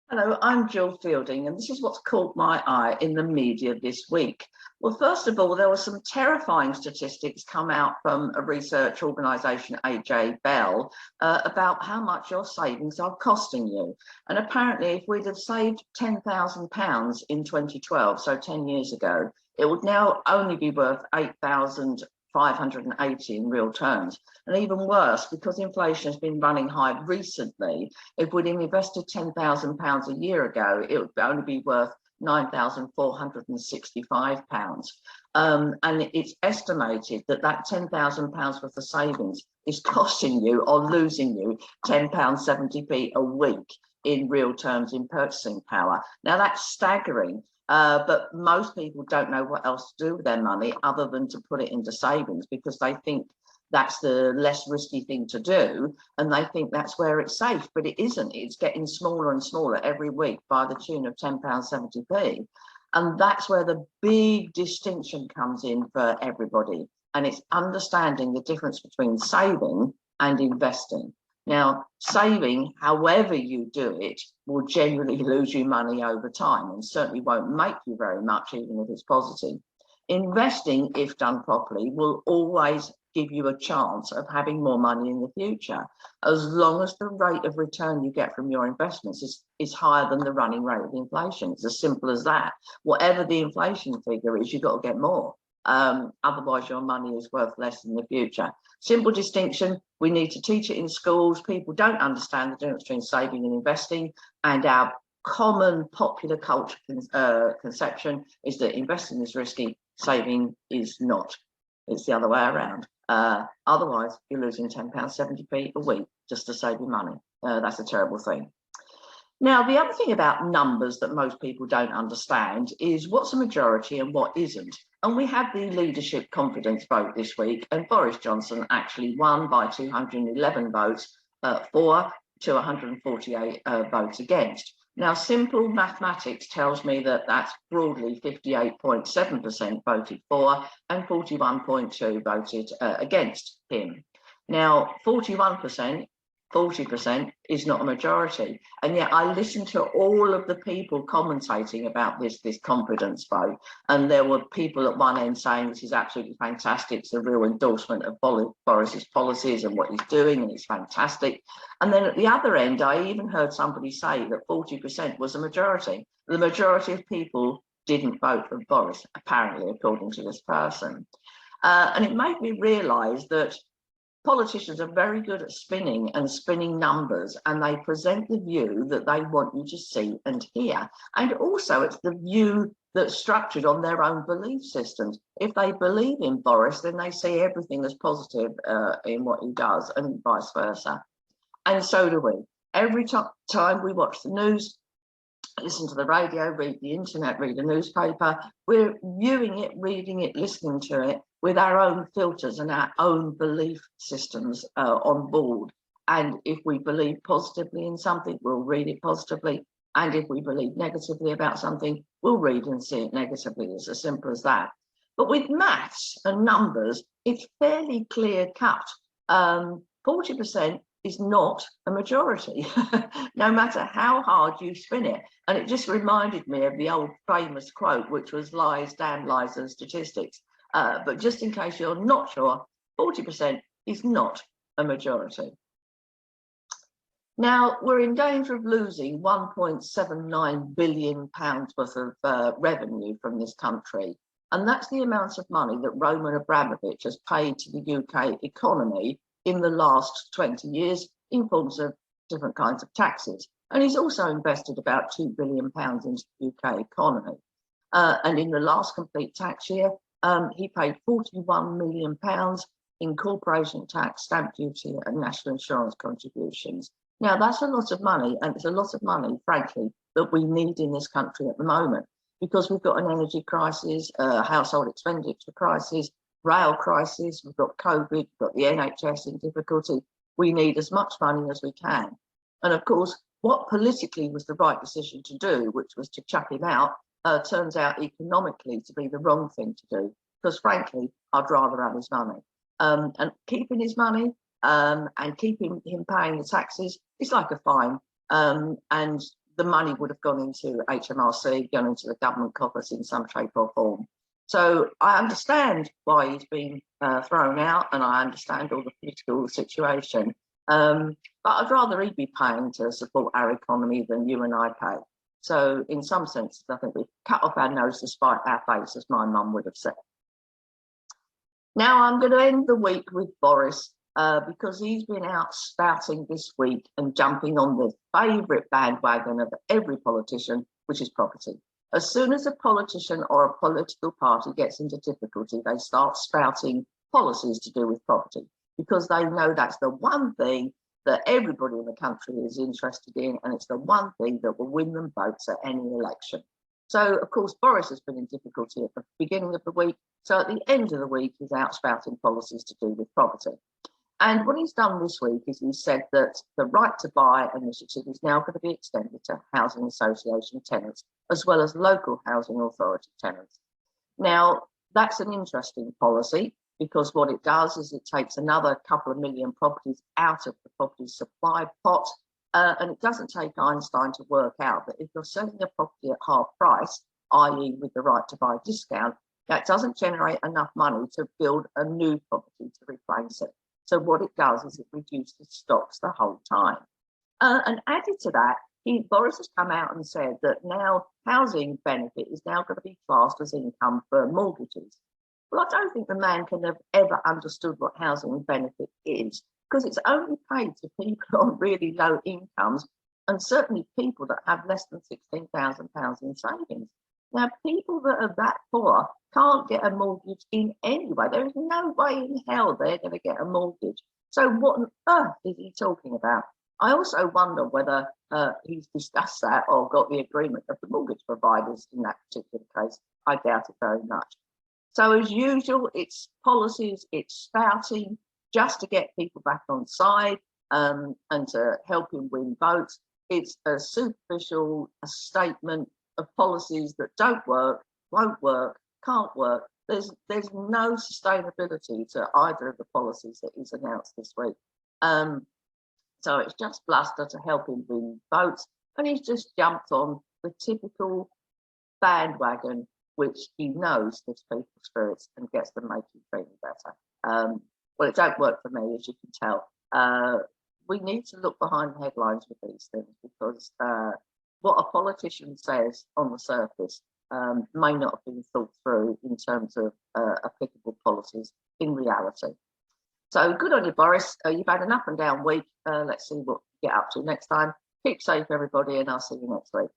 Hello, I'm Gill Fielding, and this is what's caught my eye in the media this week. Well, first of all, there were some terrifying statistics come out from a research organisation, AJ Bell, about how much your savings are costing you. And apparently, if we'd have saved £10,000 in 2012, so 10 years ago, it would now only be worth 8,580 in real terms. And even worse, because inflation has been running high recently, if we'd invested £10,000 a year ago, it would only be worth £9,465. And it's estimated that that £10,000 worth of savings is costing you or losing you £10.70p a week in real terms in purchasing power. Now that's staggering. But most people don't know what else to do with their money other than to put it into savings because they think that's the less risky thing to do, and they think that's where it's safe, but it isn't. It's getting smaller and smaller every week by the tune of £10.70p. And that's where the big distinction comes in for everybody. And it's understanding the difference between saving and investing. Now, saving, however you do it, will generally lose you money over time and certainly won't make you very much, even if it's positive. Investing, if done properly, will always give you a chance of having more money in the future, as long as the rate of return you get from your investments is higher than the running rate of inflation. It's as simple as that. Whatever the inflation figure is, you've got to get more. Otherwise, your money is worth less in the future. Simple distinction. We need to teach it in schools. People don't understand the difference between saving and investing, and our common popular culture conception is that investing is risky, saving is not. It's the other way around. Otherwise, you're losing £10.70p a week just to save your money. That's a terrible thing. Now, the other thing about numbers that most people don't understand is what's a majority and what isn't. And we had the leadership confidence vote this week, and Boris Johnson actually won by 211 votes for to 148 votes against. Now, simple mathematics tells me that that's broadly 58.7% voted for and 41.2% voted against him. Now, 41%, 40% is not a majority. And yet I listened to all of the people commentating about this confidence vote. And there were people at one end saying this is absolutely fantastic. It's a real endorsement of Boris's policies and what he's doing, and it's fantastic. And then at the other end, I even heard somebody say that 40% was a majority. The majority of people didn't vote for Boris, apparently, according to this person. And it made me realise that politicians are very good at spinning numbers, and they present the view that they want you to see and hear. And also it's the view that's structured on their own belief systems. If they believe in Boris, then they see everything as positive in what he does, and vice versa. And so do we. Every time we watch the news, listen to the radio, read the internet, read a newspaper, we're viewing it, reading it, listening to it with our own filters and our own belief systems on board. And if we believe positively in something, we'll read it positively. And if we believe negatively about something, we'll read and see it negatively. It's as simple as that. But with maths and numbers, it's fairly clear cut. 40% is not a majority, no matter how hard you spin it. And it just reminded me of the old famous quote, which was lies, damn lies and statistics. But just in case you're not sure, 40% is not a majority. Now, we're in danger of losing £1.79 billion worth of revenue from this country. And that's the amount of money that Roman Abramovich has paid to the UK economy in the last 20 years in forms of different kinds of taxes. And he's also invested about £2 billion into the UK economy. And in the last complete tax year, he paid £41 million in corporation tax, stamp duty and national insurance contributions. Now, that's a lot of money, and it's a lot of money, frankly, that we need in this country at the moment, because we've got an energy crisis, a household expenditure crisis, rail crisis, we've got COVID, we've got the NHS in difficulty. We need as much money as we can. And of course, what politically was the right decision to do, which was to chuck him out, turns out economically to be the wrong thing to do, because frankly, I'd rather have his money. And keeping his money and keeping him paying the taxes is like a fine. And the money would have gone into HMRC, gone into the government coffers in some shape or form. So I understand why he's been thrown out, and I understand all the political situation. But I'd rather he'd be paying to support our economy than you and I pay. So in some sense, I think we cut off our nose to spite our face, as my mum would have said. Now I'm going to end the week with Boris, because he's been out spouting this week and jumping on the favourite bandwagon of every politician, which is property. As soon as a politician or a political party gets into difficulty, they start spouting policies to do with property, because they know that's the one thing that everybody in the country is interested in, and it's the one thing that will win them votes at any election. So, of course, Boris has been in difficulty at the beginning of the week. So at the end of the week, he's out spouting policies to do with property. And what he's done this week is he said that the right to buy initiative is now going to be extended to housing association tenants, as well as local housing authority tenants. Now, that's an interesting policy, because what it does is it takes another couple of million properties out of the property supply pot. And it doesn't take Einstein to work out that if you're selling a property at half price, i.e. with the right to buy discount, that doesn't generate enough money to build a new property to replace it. So what it does is it reduces stocks the whole time. And added to that, Boris has come out and said that now housing benefit is now going to be classed as income for mortgages. Well, I don't think the man can have ever understood what housing benefit is, because it's only paid to people on really low incomes, and certainly people that have less than £16,000 in savings. Now, people that are that poor can't get a mortgage in any way. There is no way in hell they're going to get a mortgage. So what on earth is he talking about? I also wonder whether he's discussed that or got the agreement of the mortgage providers in that particular case. I doubt it very much. So as usual, it's policies, it's spouting just to get people back on side and to help him win votes. It's a superficial statement of policies that don't work, won't work, can't work. There's no sustainability to either of the policies that he's announced this week. So it's just bluster to help him win votes. And he's just jumped on the typical bandwagon, which he knows lifts people's spirits and gets them making feeling better. Well, it don't work for me, as you can tell. We need to look behind the headlines with these things, because what a politician says on the surface may not have been thought through in terms of applicable policies in reality. So good on you, Boris. You've had an up and down week. Let's see what you get up to next time. Keep safe, everybody, and I'll see you next week.